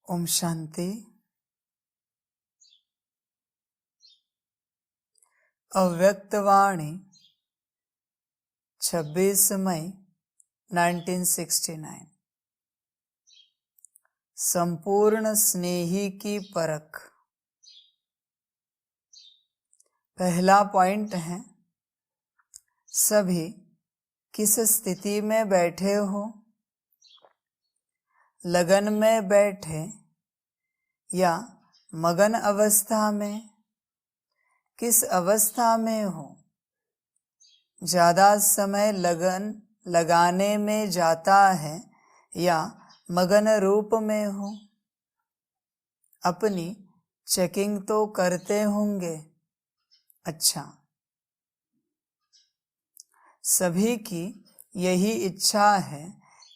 ओम शांति। अव्यक्तवाणी 26 मई 1969। संपूर्ण स्नेही की परख। पहला पॉइंट है, सभी किस स्थिति में बैठे हो, लगन में बैठे या मगन अवस्था में, किस अवस्था में हो। ज़्यादा समय लगन लगाने में जाता है या मगन रूप में हो। अपनी चेकिंग तो करते होंगे। अच्छा, सभी की यही इच्छा है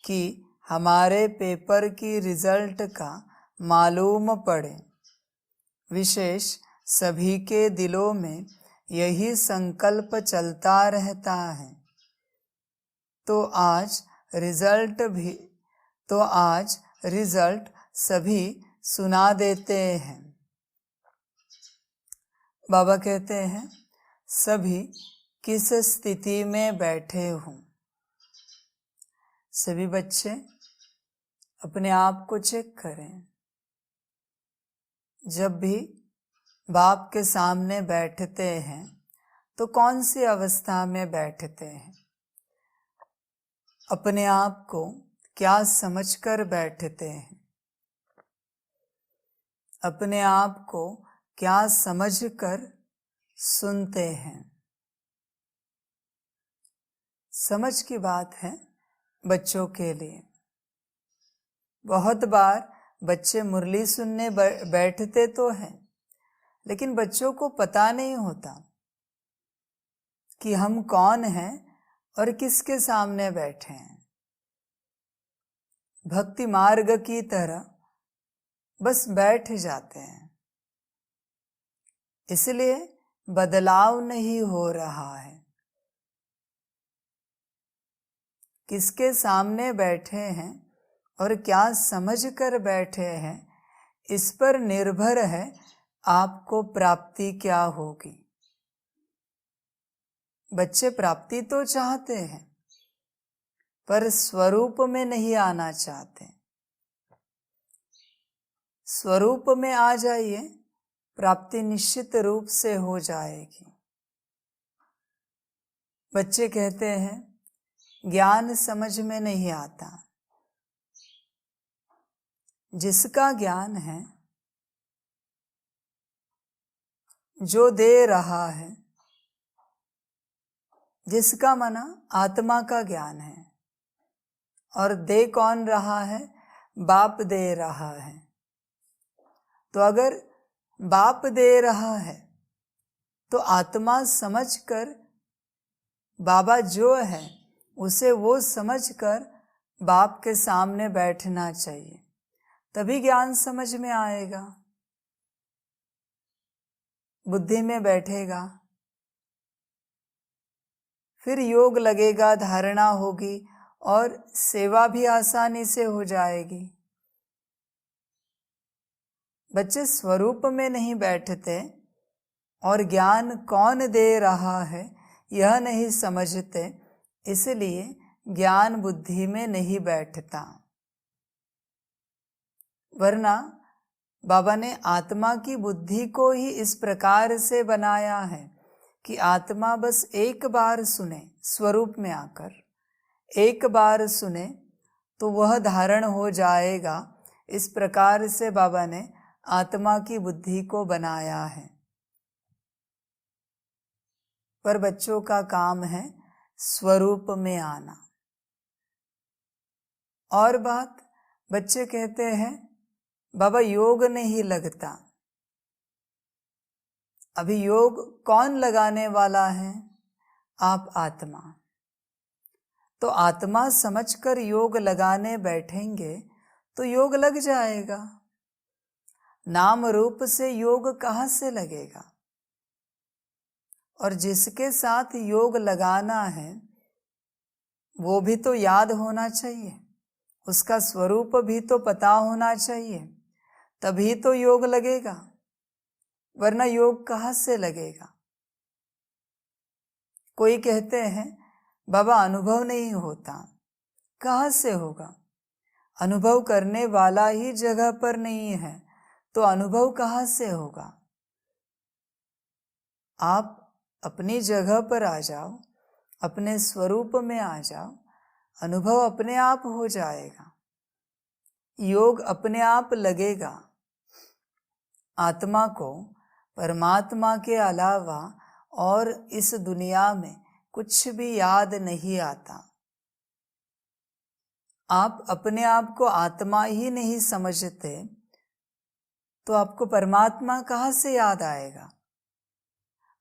कि हमारे पेपर की रिजल्ट का मालूम पड़े। विशेष सभी के दिलों में यही संकल्प चलता रहता है। तो आज रिजल्ट सभी सुना देते हैं। बाबा कहते हैं, सभी किस स्थिति में बैठे हो। सभी बच्चे अपने आप को चेक करें। जब भी बाप के सामने बैठते हैं तो कौन सी अवस्था में बैठते हैं। अपने आप को क्या समझकर बैठते हैं। अपने आप को क्या समझकर सुनते हैं। समझ की बात है बच्चों के लिए। बहुत बार बच्चे मुरली सुनने बैठते तो हैं, लेकिन बच्चों को पता नहीं होता कि हम कौन हैं और किसके सामने बैठे हैं। भक्ति मार्ग की तरह बस बैठ जाते हैं, इसलिए बदलाव नहीं हो रहा है। किसके सामने बैठे हैं और क्या समझ कर बैठे हैं, इस पर निर्भर है आपको प्राप्ति क्या होगी। बच्चे प्राप्ति तो चाहते हैं, पर स्वरूप में नहीं आना चाहते। स्वरूप में आ जाइए, प्राप्ति निश्चित रूप से हो जाएगी। बच्चे कहते हैं, ज्ञान समझ में नहीं आता। जिसका ज्ञान है, जो दे रहा है, जिसका मना आत्मा का ज्ञान है, और दे कौन रहा है, बाप दे रहा है। तो अगर बाप दे रहा है तो आत्मा समझकर, बाबा जो है उसे वो समझकर बाप के सामने बैठना चाहिए, तभी ज्ञान समझ में आएगा, बुद्धि में बैठेगा। फिर योग लगेगा, धारणा होगी और सेवा भी आसानी से हो जाएगी। बच्चे स्वरूप में नहीं बैठते और ज्ञान कौन दे रहा है यह नहीं समझते, इसलिए ज्ञान बुद्धि में नहीं बैठता। वरना बाबा ने आत्मा की बुद्धि को ही इस प्रकार से बनाया है कि आत्मा बस एक बार सुने, स्वरूप में आकर एक बार सुने तो वह धारण हो जाएगा। इस प्रकार से बाबा ने आत्मा की बुद्धि को बनाया है। पर बच्चों का काम है स्वरूप में आना। और बात, बच्चे कहते हैं, बाबा योग नहीं लगता। अभी योग कौन लगाने वाला है? आप आत्मा। तो आत्मा समझकर योग लगाने बैठेंगे तो योग लग जाएगा। नाम रूप से योग कहाँ से लगेगा? और जिसके साथ योग लगाना है वो भी तो याद होना चाहिए, उसका स्वरूप भी तो पता होना चाहिए। तभी तो योग लगेगा, वरना योग कहाँ से लगेगा। कोई कहते हैं बाबा अनुभव नहीं होता, कहाँ से होगा? अनुभव करने वाला ही जगह पर नहीं है तो अनुभव कहाँ से होगा? आप अपनी जगह पर आ जाओ, अपने स्वरूप में आ जाओ, अनुभव अपने आप हो जाएगा, योग अपने आप लगेगा। आत्मा को परमात्मा के अलावा और इस दुनिया में कुछ भी याद नहीं आता। आप अपने आप को आत्मा ही नहीं समझते तो आपको परमात्मा कहाँ से याद आएगा?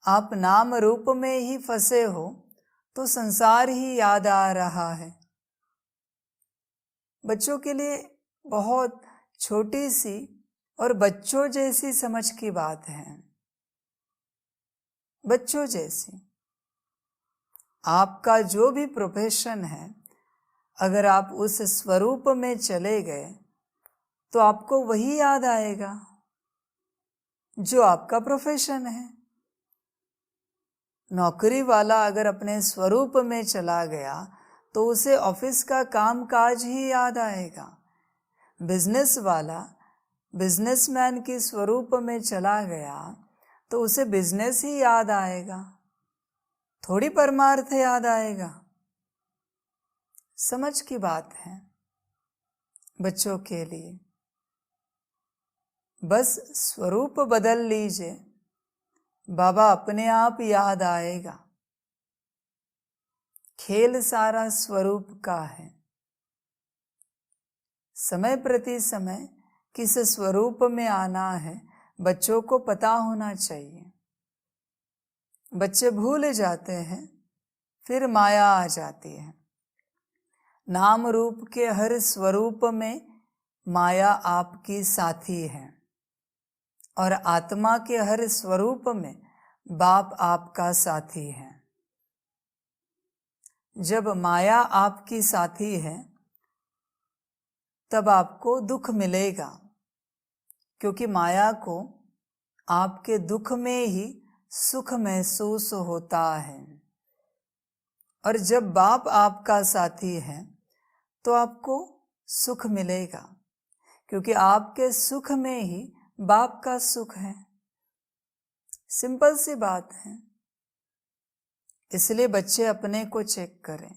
आप नाम रूप में ही फंसे हो तो संसार ही याद आ रहा है। बच्चों के लिए बहुत छोटी सी और बच्चों जैसी समझ की बात है, बच्चों जैसी। आपका जो भी प्रोफेशन है, अगर आप उस स्वरूप में चले गए तो आपको वही याद आएगा जो आपका प्रोफेशन है। नौकरी वाला अगर अपने स्वरूप में चला गया तो उसे ऑफिस का काम काज ही याद आएगा। बिजनेस वाला बिजनेसमैन के स्वरूप में चला गया तो उसे बिजनेस ही याद आएगा, थोड़ी परमार्थ याद आएगा। समझ की बात है बच्चों के लिए। बस स्वरूप बदल लीजिए, बाबा अपने आप याद आएगा। खेल सारा स्वरूप का है। समय प्रति समय किस स्वरूप में आना है बच्चों को पता होना चाहिए। बच्चे भूल जाते हैं, फिर माया आ जाती है। नाम रूप के हर स्वरूप में माया आपकी साथी है और आत्मा के हर स्वरूप में बाप आपका साथी है। जब माया आपकी साथी है तब आपको दुख मिलेगा, क्योंकि माया को आपके दुख में ही सुख महसूस होता है। और जब बाप आपका साथी है तो आपको सुख मिलेगा, क्योंकि आपके सुख में ही बाप का सुख है। सिंपल सी बात है। इसलिए बच्चे अपने को चेक करें।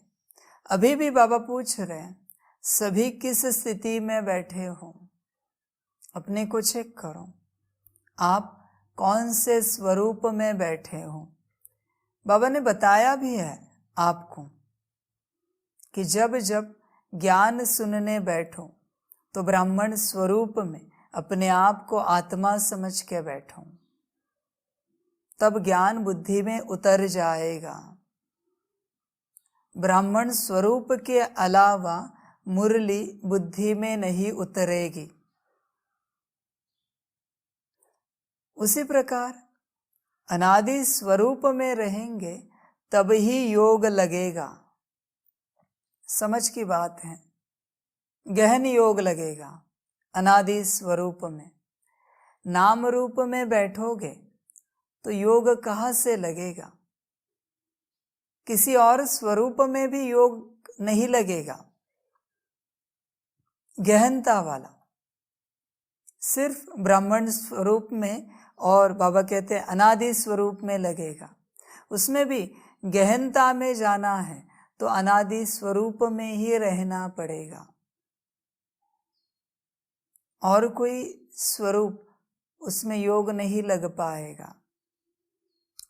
अभी भी बाबा पूछ रहे हैं सभी किस स्थिति में बैठे हो, अपने को चेक करो। आप कौन से स्वरूप में बैठे हो? बाबा ने बताया भी है आपको कि जब जब ज्ञान सुनने बैठो तो ब्राह्मण स्वरूप में अपने आप को आत्मा समझ के बैठो, तब ज्ञान बुद्धि में उतर जाएगा। ब्राह्मण स्वरूप के अलावा मुरली बुद्धि में नहीं उतरेगी। उसी प्रकार अनादि स्वरूप में रहेंगे तब ही योग लगेगा। समझ की बात है, गहन योग लगेगा। अनादि स्वरूप में नाम रूप में बैठोगे तो योग कहाँ से लगेगा? किसी और स्वरूप में भी योग नहीं लगेगा गहनता वाला, सिर्फ ब्राह्मण स्वरूप में और बाबा कहते हैं अनादि स्वरूप में लगेगा। उसमें भी गहनता में जाना है तो अनादि स्वरूप में ही रहना पड़ेगा। और कोई स्वरूप उसमें योग नहीं लग पाएगा।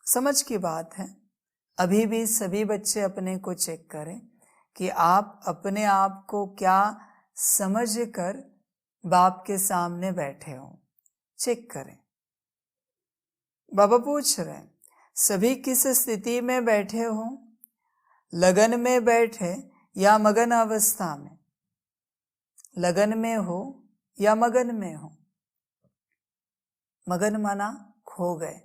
समझ की बात है। अभी भी सभी बच्चे अपने को चेक करें कि आप अपने आप को क्या समझ कर बाप के सामने बैठे हो। चेक करें। बाबा पूछ रहे हैं सभी किस स्थिति में बैठे हो? लगन में बैठे या मगन अवस्था में? लगन में हो या मगन में हो? मगन माना खो गए,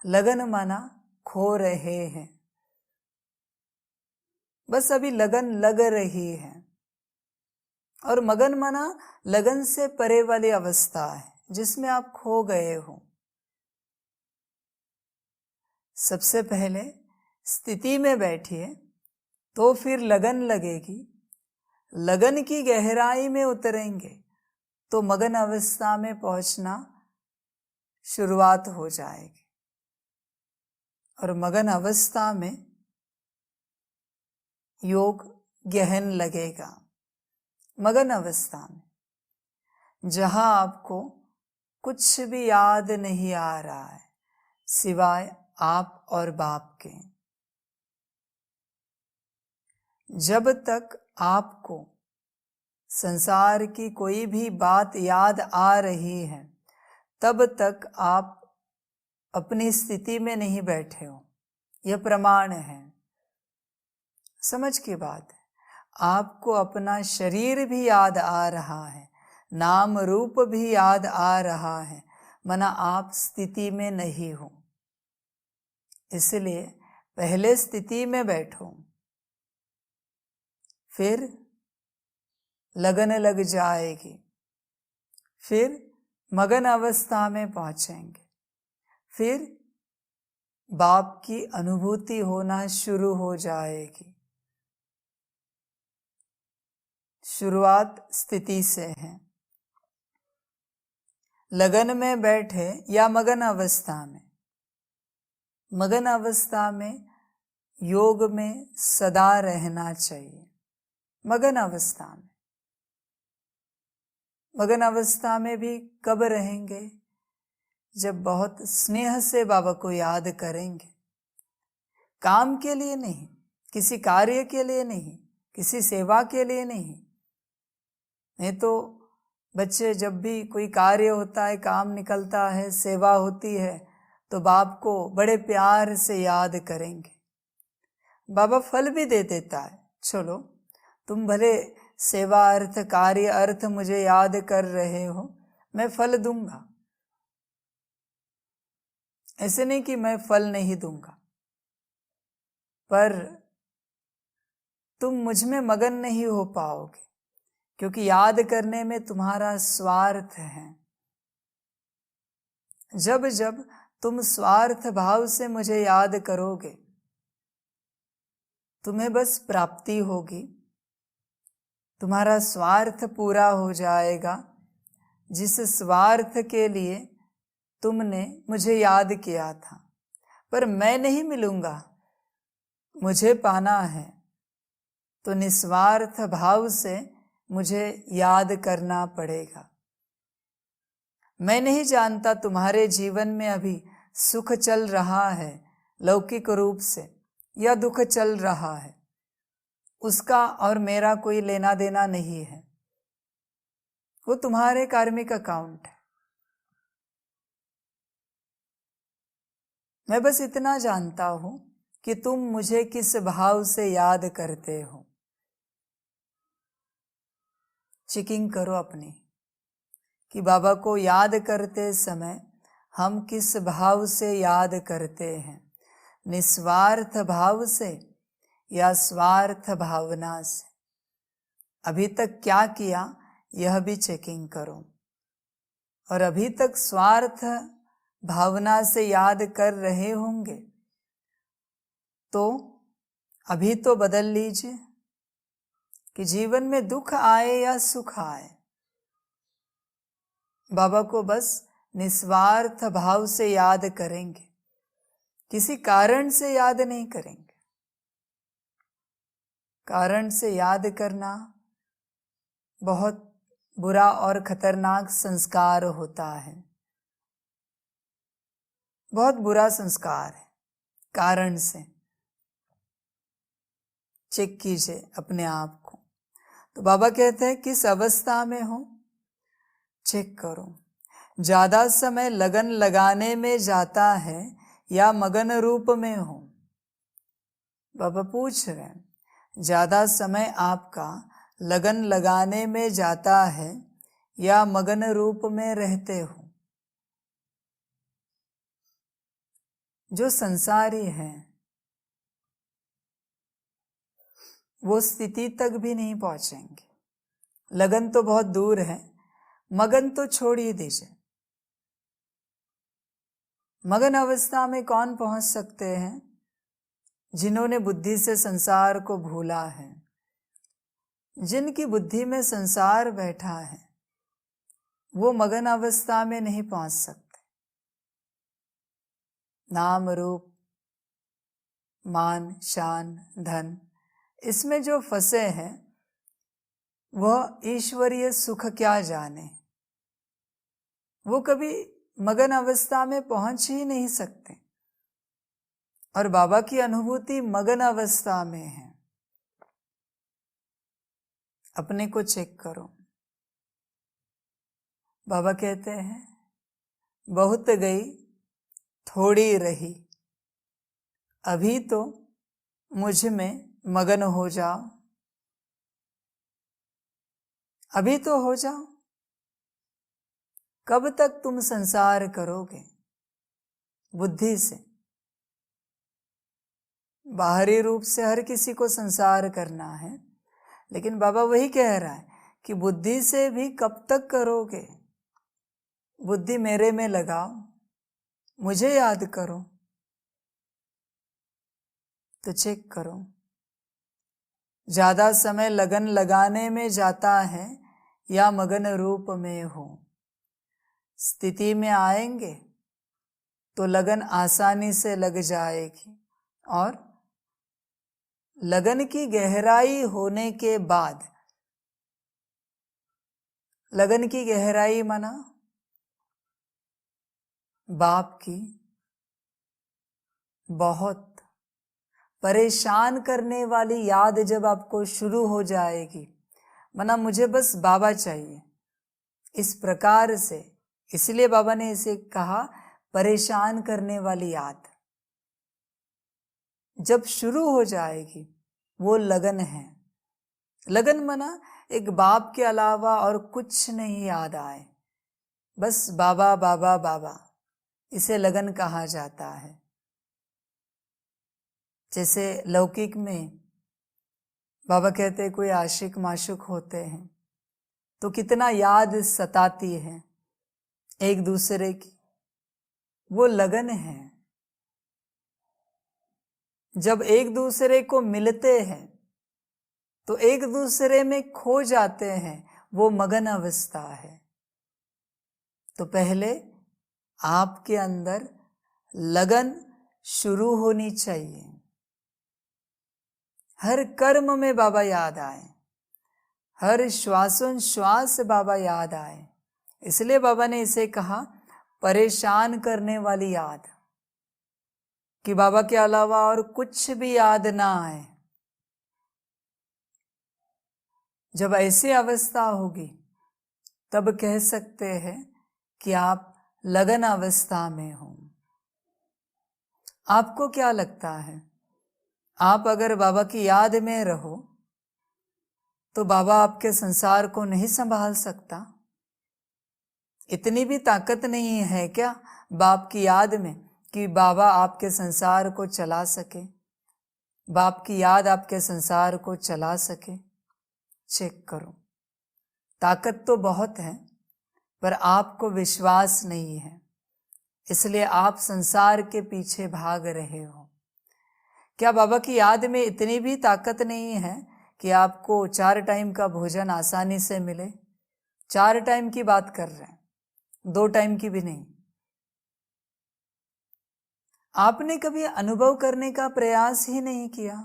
लगन माना खो रहे हैं। बस अभी लगन लग रही है। और मगन मना लगन से परे वाली अवस्था है जिसमें आप खो गए हो। सबसे पहले स्थिति में बैठिए, तो फिर लगन लगेगी। लगन की गहराई में उतरेंगे तो मगन अवस्था में पहुंचना शुरुआत हो जाएगी। और मगन अवस्था में योग गहन लगेगा। मगन अवस्था में जहां आपको कुछ भी याद नहीं आ रहा है सिवाय आप और बाप के। जब तक आपको संसार की कोई भी बात याद आ रही है तब तक आप अपनी स्थिति में नहीं बैठे हो। यह प्रमाण है। समझ की बात है। आपको अपना शरीर भी याद आ रहा है, नाम रूप भी याद आ रहा है, मना आप स्थिति में नहीं हो। इसलिए पहले स्थिति में बैठो, फिर लगन लग जाएगी, फिर मगन अवस्था में पहुंचेंगे, फिर बाप की अनुभूति होना शुरू हो जाएगी। शुरुआत स्थिति से है। लगन में बैठे या मगन अवस्था में, मगन अवस्था में योग में सदा रहना चाहिए। मगन अवस्था में, मगन अवस्था में भी कब रहेंगे? जब बहुत स्नेह से बाबा को याद करेंगे। काम के लिए नहीं, किसी कार्य के लिए नहीं, किसी सेवा के लिए नहीं। नहीं तो बच्चे जब भी कोई कार्य होता है, काम निकलता है, सेवा होती है, तो बाप को बड़े प्यार से याद करेंगे। बाबा फल भी दे देता है। चलो तुम भले सेवा अर्थ, कार्य अर्थ मुझे याद कर रहे हो, मैं फल दूंगा। ऐसे नहीं कि मैं फल नहीं दूंगा, पर तुम मुझ में मगन नहीं हो पाओगे, क्योंकि याद करने में तुम्हारा स्वार्थ है। जब जब तुम स्वार्थ भाव से मुझे याद करोगे, तुम्हें बस प्राप्ति होगी, तुम्हारा स्वार्थ पूरा हो जाएगा। जिस स्वार्थ के लिए तुमने मुझे याद किया था, पर मैं नहीं मिलूंगा, मुझे पाना है, तो निस्वार्थ भाव से मुझे याद करना पड़ेगा। मैं नहीं जानता तुम्हारे जीवन में अभी सुख चल रहा है लौकिक रूप से या दुख चल रहा है, उसका और मेरा कोई लेना देना नहीं है। वो तुम्हारे कार्मिक अकाउंट है। मैं बस इतना जानता हूं कि तुम मुझे किस भाव से याद करते हो। चेकिंग करो अपनी कि बाबा को याद करते समय हम किस भाव से याद करते हैं, निस्वार्थ भाव से या स्वार्थ भावना से। अभी तक क्या किया यह भी चेकिंग करो। और अभी तक स्वार्थ भावना से याद कर रहे होंगे तो अभी तो बदल लीजिए कि जीवन में दुख आए या सुख आए, बाबा को बस निस्वार्थ भाव से याद करेंगे, किसी कारण से याद नहीं करेंगे। कारण से याद करना बहुत बुरा और खतरनाक संस्कार होता है, बहुत बुरा संस्कार है। कारण से चेक कीजिए अपने आप को। तो बाबा कहते हैं किस अवस्था में हो, चेक करो। ज्यादा समय लगन लगाने में जाता है या मगन रूप में हो? बाबा पूछ रहे हैं, ज्यादा समय आपका लगन लगाने में जाता है या मगन रूप में रहते हो? जो संसारी हैं वो स्थिति तक भी नहीं पहुंचेंगे, लगन तो बहुत दूर है, मगन तो छोड़ ही दीजिए। मगन अवस्था में कौन पहुंच सकते हैं? जिन्होंने बुद्धि से संसार को भूला है, जिनकी बुद्धि में संसार बैठा है, वो मगन अवस्था में नहीं पहुंच सकते। नाम रूप मान शान धन, इसमें जो फंसे हैं वह ईश्वरीय सुख क्या जाने, वो कभी मगन अवस्था में पहुंच ही नहीं सकते। और बाबा की अनुभूति मगन अवस्था में है। अपने को चेक करो। बाबा कहते हैं, बहुत गई थोड़ी रही, अभी तो मुझ में मगन हो जाओ। अभी तो हो जाओ। कब तक तुम संसार करोगे? बुद्धि से। बाहरी रूप से हर किसी को संसार करना है, लेकिन बाबा वही कह रहा है कि बुद्धि से भी कब तक करोगे? बुद्धि मेरे में लगाओ, मुझे याद करो, तो चेक करो। ज्यादा समय लगन लगाने में जाता है या मगन रूप में हो? स्थिति में आएंगे तो लगन आसानी से लग जाएगी, और लगन की गहराई होने के बाद, लगन की गहराई माना बाप की बहुत परेशान करने वाली याद जब आपको शुरू हो जाएगी, माना मुझे बस बाबा चाहिए, इस प्रकार से, इसलिए बाबा ने इसे कहा परेशान करने वाली याद जब शुरू हो जाएगी, वो लगन है। लगन माना एक बाप के अलावा और कुछ नहीं याद आए, बस बाबा बाबा बाबा, इसे लगन कहा जाता है। जैसे लौकिक में बाबा कहते हैं कोई आशिक माशुक होते हैं तो कितना याद सताती है एक दूसरे की, वो लगन है। जब एक दूसरे को मिलते हैं तो एक दूसरे में खो जाते हैं, वो मगन अवस्था है। तो पहले आपके अंदर लगन शुरू होनी चाहिए। हर कर्म में बाबा याद आए, हर श्वासोच्छ्वास बाबा याद आए। इसलिए बाबा ने इसे कहा परेशान करने वाली याद, कि बाबा के अलावा और कुछ भी याद ना आए। जब ऐसी अवस्था होगी तब कह सकते हैं कि आप लगन अवस्था में हो। आपको क्या लगता है, आप अगर बाबा की याद में रहो तो बाबा आपके संसार को नहीं संभाल सकता? इतनी भी ताकत नहीं है क्या बाप की याद में कि बाबा आपके संसार को चला सके, बाप की याद आपके संसार को चला सके? चेक करो। ताकत तो बहुत है, पर आपको विश्वास नहीं है, इसलिए आप संसार के पीछे भाग रहे हो। क्या बाबा की याद में इतनी भी ताकत नहीं है कि आपको 4 टाइम का भोजन आसानी से मिले? 4 टाइम की बात कर रहे हैं, 2 टाइम की भी नहीं। आपने कभी अनुभव करने का प्रयास ही नहीं किया।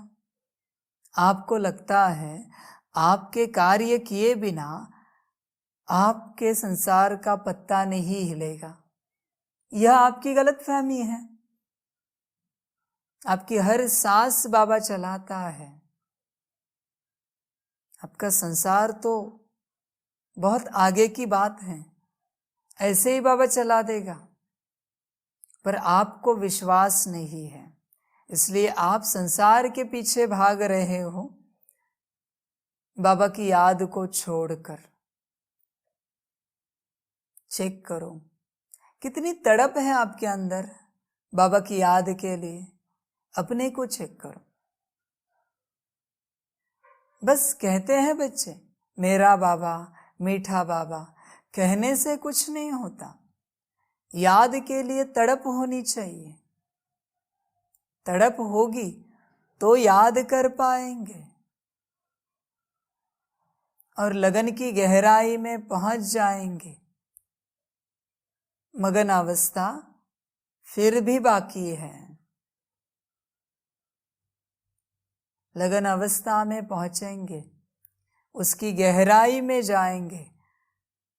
आपको लगता है आपके कार्य किए बिना आपके संसार का पत्ता नहीं हिलेगा। यह आपकी गलतफहमी है। आपकी हर सांस बाबा चलाता है। आपका संसार तो बहुत आगे की बात है, ऐसे ही बाबा चला देगा, पर आपको विश्वास नहीं है, इसलिए आप संसार के पीछे भाग रहे हो बाबा की याद को छोड़कर। चेक करो कितनी तड़प है आपके अंदर बाबा की याद के लिए। अपने को चेक करो। बस कहते हैं बच्चे मेरा बाबा, मीठा बाबा कहने से कुछ नहीं होता। याद के लिए तड़प होनी चाहिए। तड़प होगी तो याद कर पाएंगे और लगन की गहराई में पहुंच जाएंगे। मगन अवस्था फिर भी बाकी है। लगन अवस्था में पहुंचेंगे, उसकी गहराई में जाएंगे।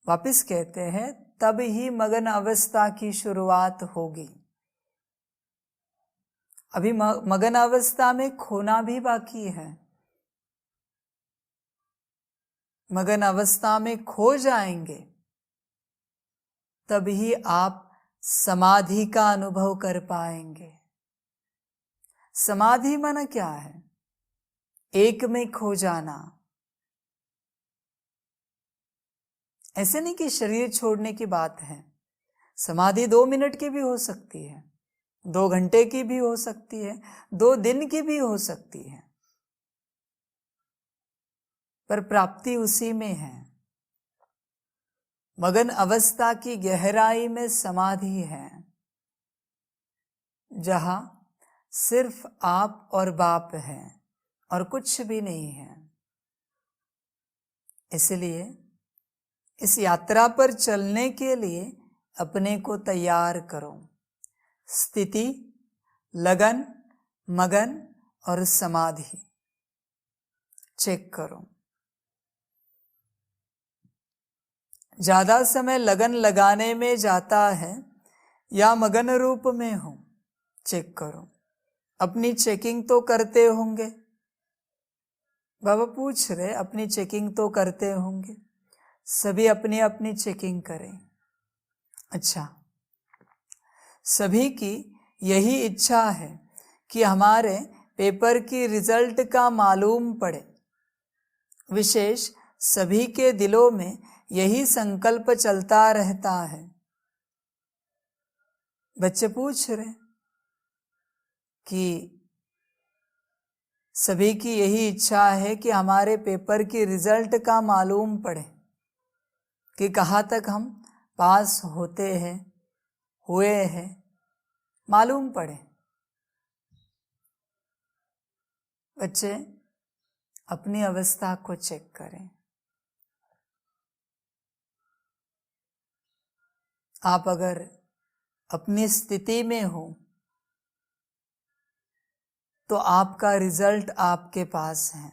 वापिस कहते हैं तब ही मगन अवस्था की शुरुआत होगी। अभी मगन अवस्था में खोना भी बाकी है। मगन अवस्था में खो जाएंगे तभी आप समाधि का अनुभव कर पाएंगे। समाधि माना क्या है? एक में खो जाना। ऐसे नहीं कि शरीर छोड़ने की बात है। समाधि 2 मिनट की भी हो सकती है, 2 घंटे की भी हो सकती है, 2 दिन की भी हो सकती है, पर प्राप्ति उसी में है। मगन अवस्था की गहराई में समाधि है, जहां सिर्फ आप और बाप हैं और कुछ भी नहीं है। इसलिए इस यात्रा पर चलने के लिए अपने को तैयार करो। स्थिति, लगन, मगन और समाधि चेक करो। ज्यादा समय लगन लगाने में जाता है या मगन रूप में हो, चेक करो। अपनी चेकिंग तो करते होंगे। बाबा पूछ रहे, अपनी चेकिंग तो करते होंगे। सभी अपनी अपनी चेकिंग करें। अच्छा, सभी की यही इच्छा है कि हमारे पेपर की रिजल्ट का मालूम पड़े। विशेष सभी के दिलों में यही संकल्प चलता रहता है। बच्चे पूछ रहे कि सभी की यही इच्छा है कि हमारे पेपर की रिजल्ट का मालूम पड़े, कि कहाँ तक हम पास होते हैं, हुए हैं, मालूम पड़े। बच्चे अपनी अवस्था को चेक करें। आप अगर अपनी स्थिति में हो तो आपका रिजल्ट आपके पास है।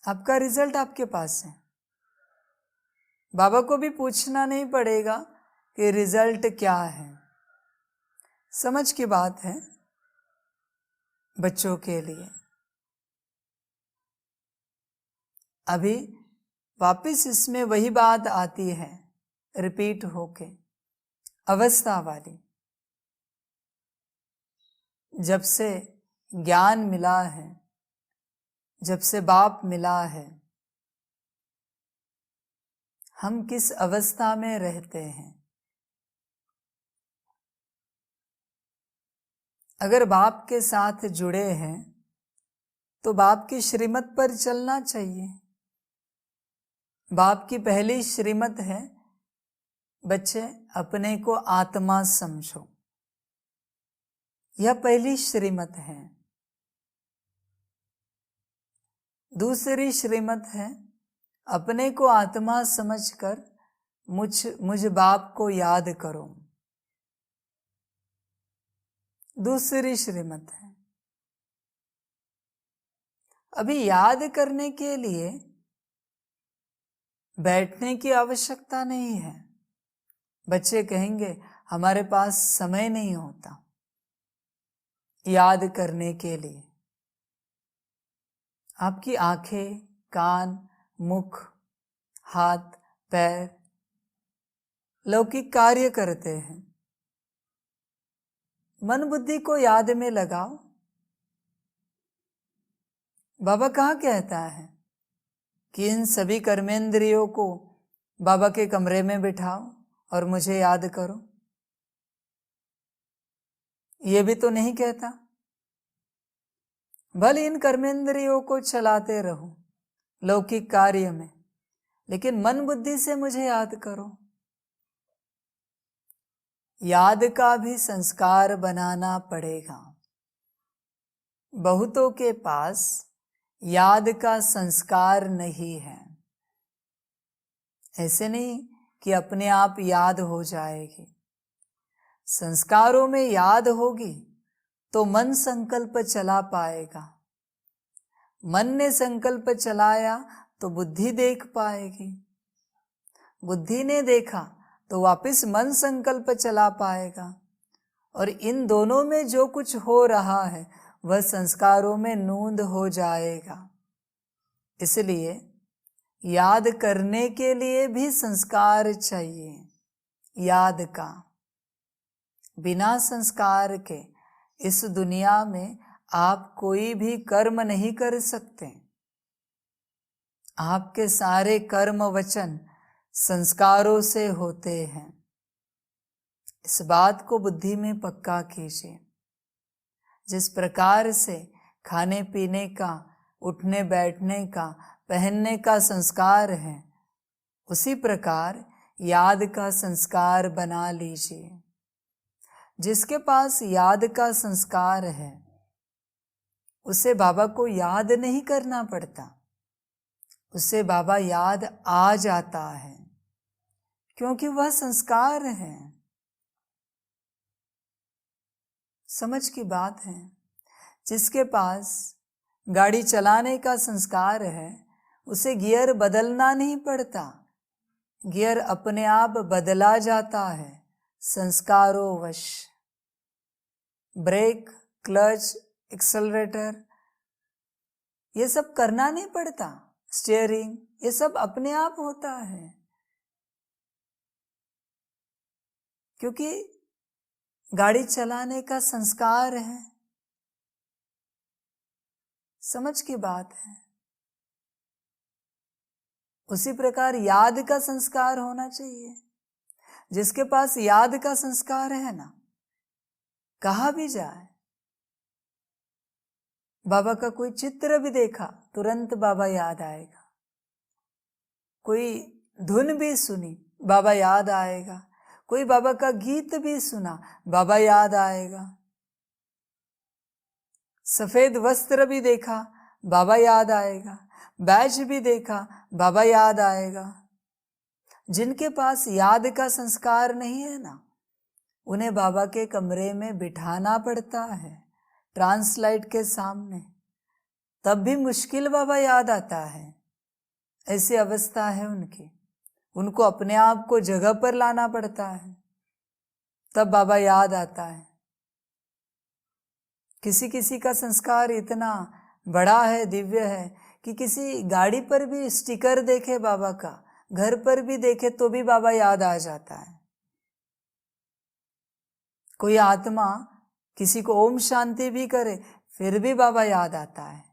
आपका रिजल्ट आपके पास है। बाबा को भी पूछना नहीं पड़ेगा कि रिजल्ट क्या है। समझ की बात है बच्चों के लिए। अभी वापिस इसमें वही बात आती है, रिपीट होके, अवस्था वाली। जब से ज्ञान मिला है, जब से बाप मिला है, हम किस अवस्था में रहते हैं। अगर बाप के साथ जुड़े हैं तो बाप की श्रीमत पर चलना चाहिए। बाप की पहली श्रीमत है, बच्चे अपने को आत्मा समझो। यह पहली श्रीमत है। दूसरी श्रीमत है, अपने को आत्मा समझकर मुझ बाप को याद करो। दूसरी श्रीमत है। अभी याद करने के लिए बैठने की आवश्यकता नहीं है। बच्चे कहेंगे हमारे पास समय नहीं होता याद करने के लिए। आपकी आंखें, कान, मुख, हाथ, पैर लौकिक कार्य करते हैं। मन बुद्धि को याद में लगाओ। बाबा कहाँ कहता है कि इन सभी कर्मेंद्रियों को बाबा के कमरे में बिठाओ और मुझे याद करो। ये भी तो नहीं कहता। भले इन कर्मेंद्रियों को चलाते रहो लौकिक कार्य में, लेकिन मन बुद्धि से मुझे याद करो। याद का भी संस्कार बनाना पड़ेगा। बहुतों के पास याद का संस्कार नहीं है। ऐसे नहीं कि अपने आप याद हो जाएगी। संस्कारों में याद होगी तो मन संकल्प चला पाएगा। मन ने संकल्प चलाया तो बुद्धि देख पाएगी। बुद्धि ने देखा तो वापस मन संकल्प चला पाएगा। और इन दोनों में जो कुछ हो रहा है वह संस्कारों में नोंद हो जाएगा। इसलिए याद करने के लिए भी संस्कार चाहिए। याद का बिना संस्कार के इस दुनिया में आप कोई भी कर्म नहीं कर सकते। आपके सारे कर्म वचन संस्कारों से होते हैं। इस बात को बुद्धि में पक्का कीजिए। जिस प्रकार से खाने पीने का, उठने बैठने का, पहनने का संस्कार है, उसी प्रकार याद का संस्कार बना लीजिए। जिसके पास याद का संस्कार है उसे बाबा को याद नहीं करना पड़ता, उसे बाबा याद आ जाता है, क्योंकि वह संस्कार है। समझ की बात है। जिसके पास गाड़ी चलाने का संस्कार है उसे गियर बदलना नहीं पड़ता, गियर अपने आप बदला जाता है संस्कारों वश। ब्रेक, क्लच, एक्सेलरेटर ये सब करना नहीं पड़ता, स्टीयरिंग ये सब अपने आप होता है, क्योंकि गाड़ी चलाने का संस्कार है। समझ की बात है। उसी प्रकार याद का संस्कार होना चाहिए। जिसके पास याद का संस्कार है ना, कहा भी जाए, बाबा का कोई चित्र भी देखा तुरंत बाबा याद आएगा। कोई धुन भी सुनी बाबा याद आएगा। कोई बाबा का गीत भी सुना बाबा याद आएगा। सफेद वस्त्र भी देखा बाबा याद आएगा। बैज भी देखा बाबा याद आएगा। जिनके पास याद का संस्कार नहीं है ना, उन्हें बाबा के कमरे में बिठाना पड़ता है, ट्रांसलाइट के सामने, तब भी मुश्किल बाबा याद आता है। ऐसी अवस्था है उनकी। उनको अपने आप को जगह पर लाना पड़ता है, तब बाबा याद आता है। किसी किसी का संस्कार इतना बड़ा है, दिव्य है, कि किसी गाड़ी पर भी स्टिकर देखे बाबा का, घर पर भी देखे तो भी बाबा याद आ जाता है। कोई आत्मा किसी को ओम शांति भी करे फिर भी बाबा याद आता है।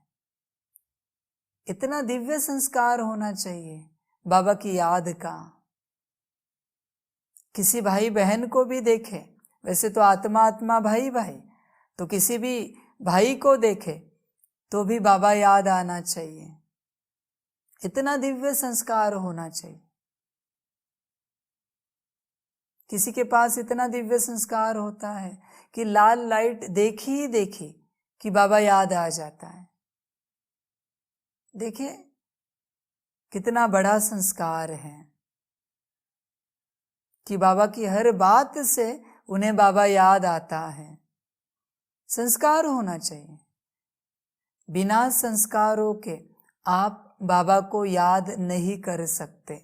इतना दिव्य संस्कार होना चाहिए बाबा की याद का। किसी भाई बहन को भी देखे, वैसे तो आत्मा आत्मा भाई भाई, तो किसी भी भाई को देखे तो भी बाबा याद आना चाहिए। इतना दिव्य संस्कार होना चाहिए। किसी के पास इतना दिव्य संस्कार होता है कि लाल लाइट देखी ही देखी कि बाबा याद आ जाता है। देखिए कितना बड़ा संस्कार है कि बाबा की हर बात से उन्हें बाबा याद आता है। संस्कार होना चाहिए। बिना संस्कारों के आप बाबा को याद नहीं कर सकते।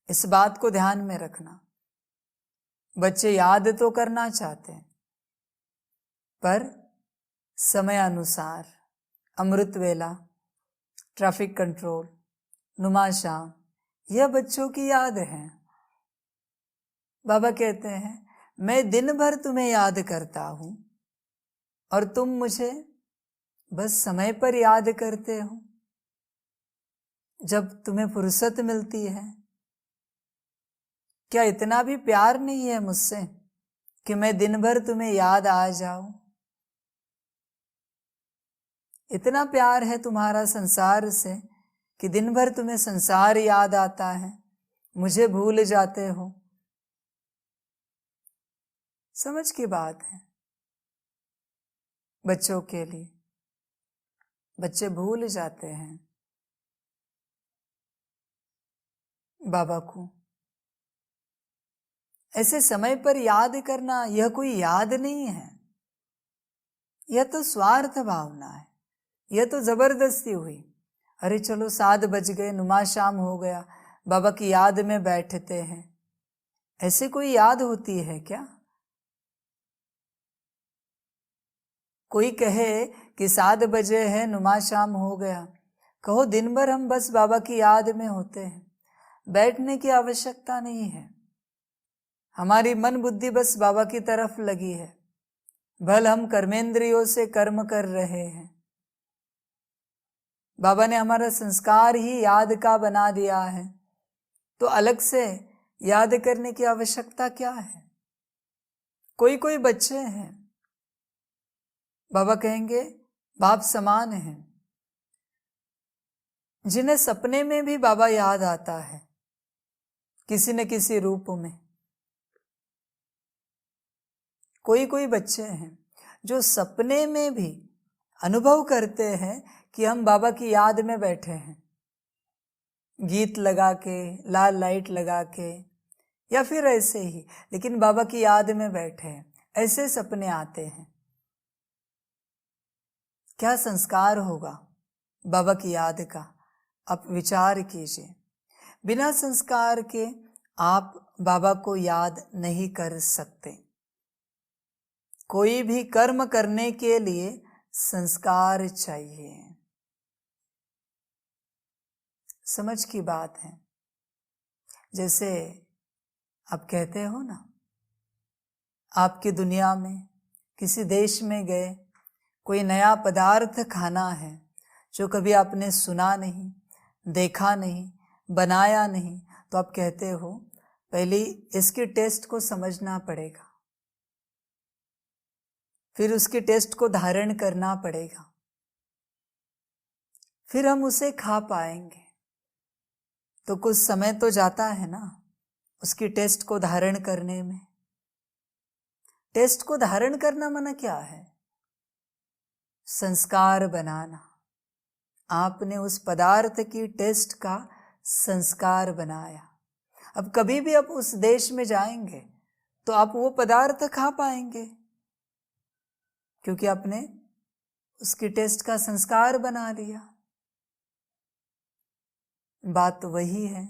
इस बात को ध्यान में रखना। बच्चे याद तो करना चाहते हैं, पर समय अनुसार, अमृत वेला, ट्रैफिक कंट्रोल, नुमाशाम, यह बच्चों की याद है। बाबा कहते हैं, मैं दिन भर तुम्हें याद करता हूं और तुम मुझे बस समय पर याद करते हो, जब तुम्हें फुर्सत मिलती है। क्या इतना भी प्यार नहीं है मुझसे कि मैं दिन भर तुम्हें याद आ जाऊं? इतना प्यार है तुम्हारा संसार से कि दिन भर तुम्हें संसार याद आता है, मुझे भूल जाते हो। समझ की बात है बच्चों के लिए। बच्चे भूल जाते हैं बाबा को। ऐसे समय पर याद करना यह कोई याद नहीं है, यह तो स्वार्थ भावना है, यह तो जबरदस्ती हुई। अरे चलो 7 बज गए, नुमा शाम हो गया, बाबा की याद में बैठते हैं। ऐसे कोई याद होती है क्या? कोई कहे कि 7 बजे है, नुमा शाम हो गया, कहो दिन भर हम बस बाबा की याद में होते हैं, बैठने की आवश्यकता नहीं है। हमारी मन बुद्धि बस बाबा की तरफ लगी है, भल हम कर्मेंद्रियों से कर्म कर रहे हैं। बाबा ने हमारा संस्कार ही याद का बना दिया है, तो अलग से याद करने की आवश्यकता क्या है? कोई कोई बच्चे हैं, बाबा कहेंगे बाप समान हैं, जिन्हें सपने में भी बाबा याद आता है किसी न किसी रूप में। कोई कोई बच्चे हैं जो सपने में भी अनुभव करते हैं कि हम बाबा की याद में बैठे हैं, गीत लगा के, लाल लाइट लगा के, या फिर ऐसे ही, लेकिन बाबा की याद में बैठे हैं। ऐसे सपने आते हैं। क्या संस्कार होगा बाबा की याद का? आप विचार कीजिए। बिना संस्कार के आप बाबा को याद नहीं कर सकते। कोई भी कर्म करने के लिए संस्कार चाहिए। समझ की बात है। जैसे आप कहते हो ना, आपकी दुनिया में किसी देश में गए, कोई नया पदार्थ खाना है जो कभी आपने सुना नहीं, देखा नहीं, बनाया नहीं, तो आप कहते हो पहले इसके टेस्ट को समझना पड़ेगा, फिर उसके टेस्ट को धारण करना पड़ेगा, फिर हम उसे खा पाएंगे। तो कुछ समय तो जाता है ना उसकी टेस्ट को धारण करने में। टेस्ट को धारण करना माना क्या है? संस्कार बनाना। आपने उस पदार्थ की टेस्ट का संस्कार बनाया। अब कभी भी आप उस देश में जाएंगे तो आप वो पदार्थ खा पाएंगे, क्योंकि आपने उसकी टेस्ट का संस्कार बना लिया। बात तो वही है।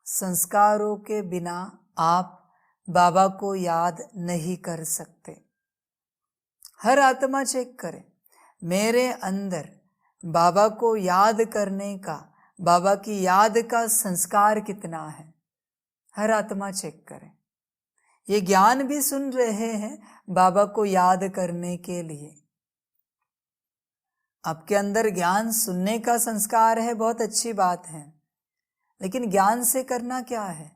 संस्कारों के बिना आप बाबा को याद नहीं कर सकते। हर आत्मा चेक करे, मेरे अंदर बाबा को याद करने का, बाबा की याद का संस्कार कितना है। हर आत्मा चेक करे। ये ज्ञान भी सुन रहे हैं बाबा को याद करने के लिए। आपके अंदर ज्ञान सुनने का संस्कार है, बहुत अच्छी बात है, लेकिन ज्ञान से करना क्या है?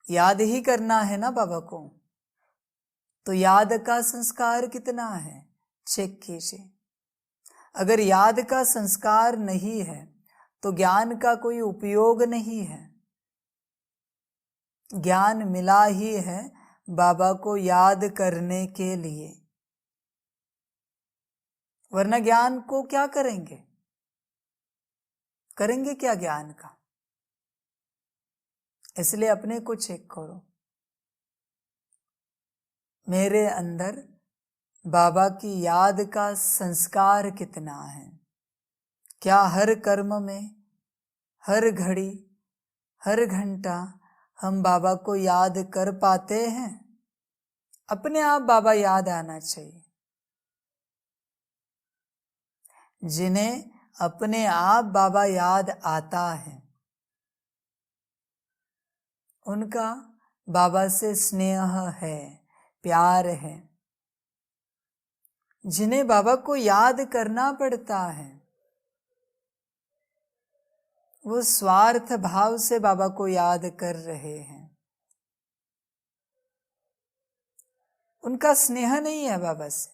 याद ही करना है ना बाबा को। तो याद का संस्कार कितना है, चेक कीजिए। अगर याद का संस्कार नहीं है तो ज्ञान का कोई उपयोग नहीं है। ज्ञान मिला ही है बाबा को याद करने के लिए, वरना ज्ञान को क्या करेंगे? करेंगे क्या ज्ञान का? इसलिए अपने को चेक करो, मेरे अंदर बाबा की याद का संस्कार कितना है। क्या हर कर्म में, हर घड़ी, हर घंटा हम बाबा को याद कर पाते हैं? अपने आप बाबा याद आना चाहिए। जिन्हें अपने आप बाबा याद आता है उनका बाबा से स्नेह है, प्यार है। जिन्हें बाबा को याद करना पड़ता है वो स्वार्थ भाव से बाबा को याद कर रहे हैं। उनका स्नेह नहीं है बाबा से,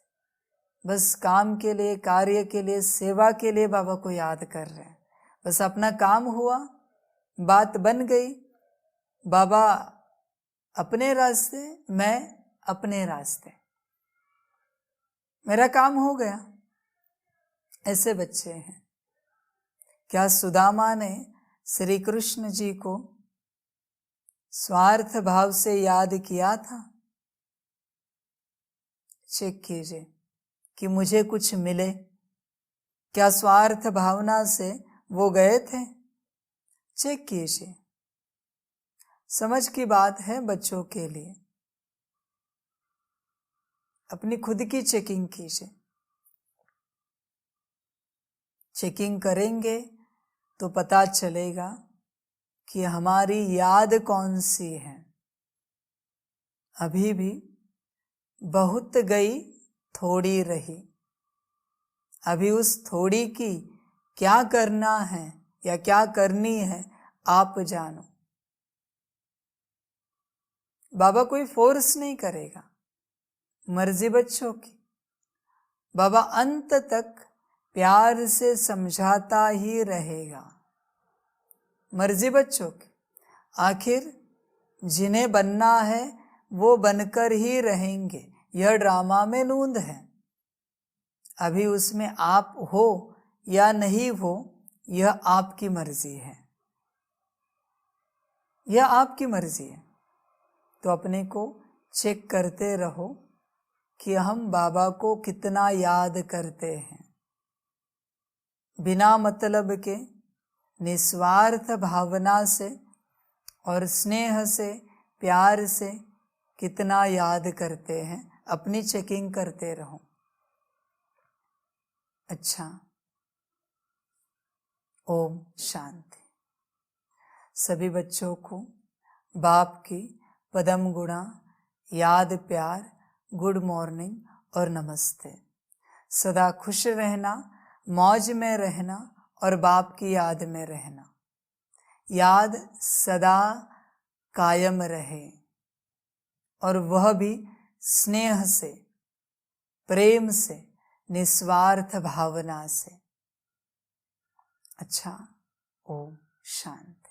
बस काम के लिए, कार्य के लिए, सेवा के लिए बाबा को याद कर रहे हैं। बस अपना काम हुआ, बात बन गई, बाबा अपने रास्ते, मैं अपने रास्ते, मेरा काम हो गया। ऐसे बच्चे हैं। क्या सुदामा ने श्री कृष्ण जी को स्वार्थ भाव से याद किया था? चेक कीजिए कि मुझे कुछ मिले। क्या स्वार्थ भावना से वो गए थे? चेक कीजिए। समझ की बात है बच्चों के लिए। अपनी खुद की चेकिंग कीजिए। चेकिंग करेंगे तो पता चलेगा कि हमारी याद कौन सी है। अभी भी बहुत गई, थोड़ी रही। अभी उस थोड़ी की क्या करना है या क्या करनी है आप जानो। बाबा कोई फोर्स नहीं करेगा, मर्जी बच्चों की। बाबा अंत तक प्यार से समझाता ही रहेगा, मर्जी बच्चों की। आखिर जिन्हें बनना है वो बनकर ही रहेंगे। यह ड्रामा में नूंद है। अभी उसमें आप हो या नहीं हो, यह आपकी मर्जी है, यह आपकी मर्जी है। तो अपने को चेक करते रहो कि हम बाबा को कितना याद करते हैं। बिना मतलब के, निस्वार्थ भावना से और स्नेह से, प्यार से कितना याद करते हैं। अपनी चेकिंग करते रहो। अच्छा, ओम शांति। सभी बच्चों को बाप की पदम गुणा, याद, प्यार, गुड मॉर्निंग और नमस्ते। सदा खुश रहना, मौज में रहना और बाप की याद में रहना। याद सदा कायम रहे और वह भी स्नेह से, प्रेम से, निस्वार्थ भावना से। अच्छा, ओम शांति।